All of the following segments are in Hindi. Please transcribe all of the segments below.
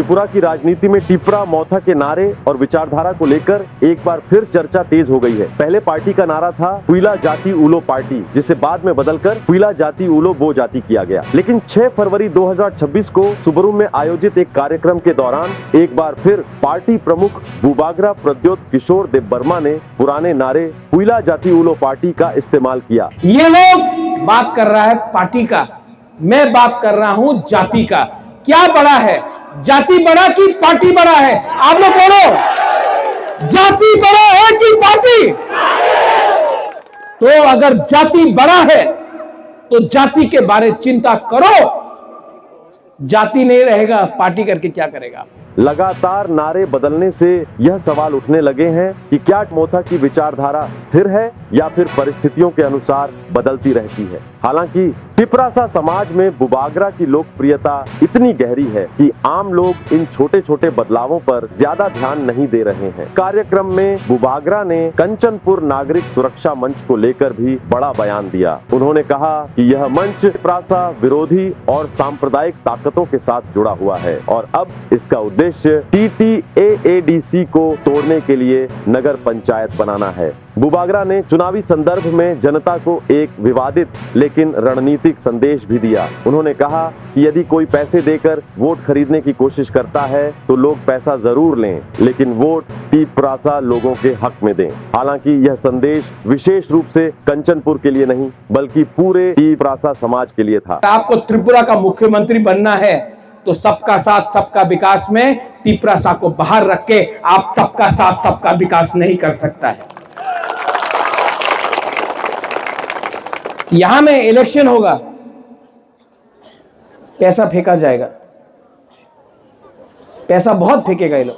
त्रिपुरा की राजनीति में टिपरा मौथा के नारे और विचारधारा को लेकर एक बार फिर चर्चा तेज हो गई है। पहले पार्टी का नारा था पुइला जाति उलो पार्टी, जिसे बाद में बदलकर पुइला जाति उलो बो जाति किया गया। लेकिन 6 फरवरी 2026 को सुबरू में आयोजित एक कार्यक्रम के दौरान एक बार फिर पार्टी प्रमुख बुबागरा प्रद्योत किशोर देबबर्मा ने पुराने नारे पुइला जाति उलो पार्टी का इस्तेमाल किया। ये लोग बात कर रहा है पार्टी का, मैं बात कर रहा हूं जाति का। क्या बड़ा है, जाति बड़ा कि पार्टी बड़ा है? आप लोग बोलो, जाति बड़ा है कि पार्टी? तो अगर जाति बड़ा है तो जाति के बारे चिंता करो। जाति नहीं रहेगा, पार्टी करके क्या करेगा? लगातार नारे बदलने से यह सवाल उठने लगे हैं कि क्या मोथा की विचारधारा स्थिर है या फिर परिस्थितियों के अनुसार बदलती रहती है। हालांकि टिपरासा समाज में बुबागरा की लोकप्रियता इतनी गहरी है कि आम लोग इन छोटे छोटे बदलावों पर ज्यादा ध्यान नहीं दे रहे हैं। कार्यक्रम में बुबागरा ने कंचनपुर नागरिक सुरक्षा मंच को लेकर भी बड़ा बयान दिया। उन्होंने कहा कि यह मंच टिपरासा विरोधी और सांप्रदायिक ताकतों के साथ जुड़ा हुआ है और अब इसका उद्देश्य TTAADC को तोड़ने के लिए नगर पंचायत बनाना है। बुबागरा ने चुनावी संदर्भ में जनता को एक विवादित लेकिन रणनीतिक संदेश भी दिया। उन्होंने कहा कि यदि कोई पैसे देकर वोट खरीदने की कोशिश करता है तो लोग पैसा जरूर लें, लेकिन वोट टिपरासा लोगों के हक में दें। हालांकि यह संदेश विशेष रूप से कंचनपुर के लिए नहीं बल्कि पूरे टिपरासा समाज के लिए था। आपको त्रिपुरा का मुख्यमंत्री बनना है तो सबका साथ सबका विकास में टिपरासा को बाहर रख के आप सबका साथ सबका विकास नहीं कर सकता है। यहां में इलेक्शन होगा, पैसा फेंका जाएगा, पैसा बहुत फेंकेगा ये लोग।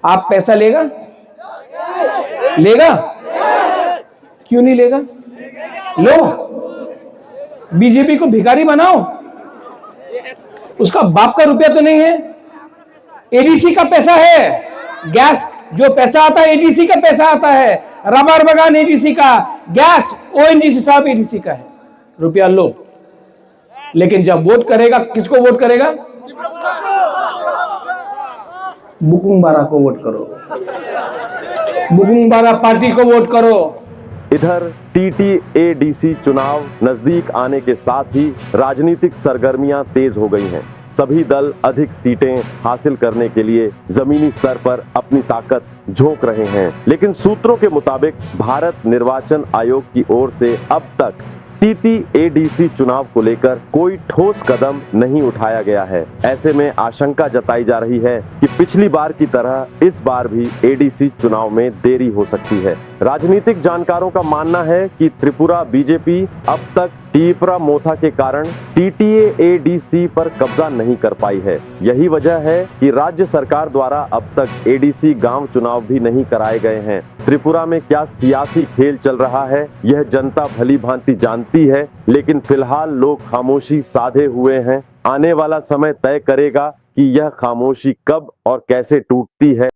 आप पैसा लेगा? क्यों नहीं लेगा? लो, बीजेपी को भिखारी बनाओ। उसका बाप का रुपया तो नहीं है, एडीसी का पैसा है। गैस जो पैसा आता है एडीसी का पैसा आता है, रबर बगान एडीसी का, गैस ONGC साहब एडीसी का है। रुपया लो, लेकिन जब वोट करेगा किसको वोट करेगा? बुकुंबारा को वोट करो, बुकुंबारा पार्टी को वोट करो। इधर TTADC चुनाव नजदीक आने के साथ ही राजनीतिक सरगर्मियां तेज हो गई हैं। सभी दल अधिक सीटें हासिल करने के लिए जमीनी स्तर पर अपनी ताकत झोंक रहे हैं, लेकिन सूत्रों के मुताबिक भारत निर्वाचन आयोग की ओर से अब तक TTADC चुनाव को लेकर कोई ठोस कदम नहीं उठाया गया है। ऐसे में आशंका जताई जा रही है कि पिछली बार की तरह इस बार भी ADC चुनाव में देरी हो सकती है। राजनीतिक जानकारों का मानना है कि त्रिपुरा बीजेपी अब तक टिपरा मोथा के कारण TTAADC पर कब्जा नहीं कर पाई है। यही वजह है कि राज्य सरकार द्वारा अब तक ADC गांव चुनाव भी नहीं कराए गए हैं। त्रिपुरा में क्या सियासी खेल चल रहा है यह जनता भली भांति जानती है, लेकिन फिलहाल लोग खामोशी साधे हुए हैं। आने वाला समय तय करेगा कि यह खामोशी कब और कैसे टूटती है।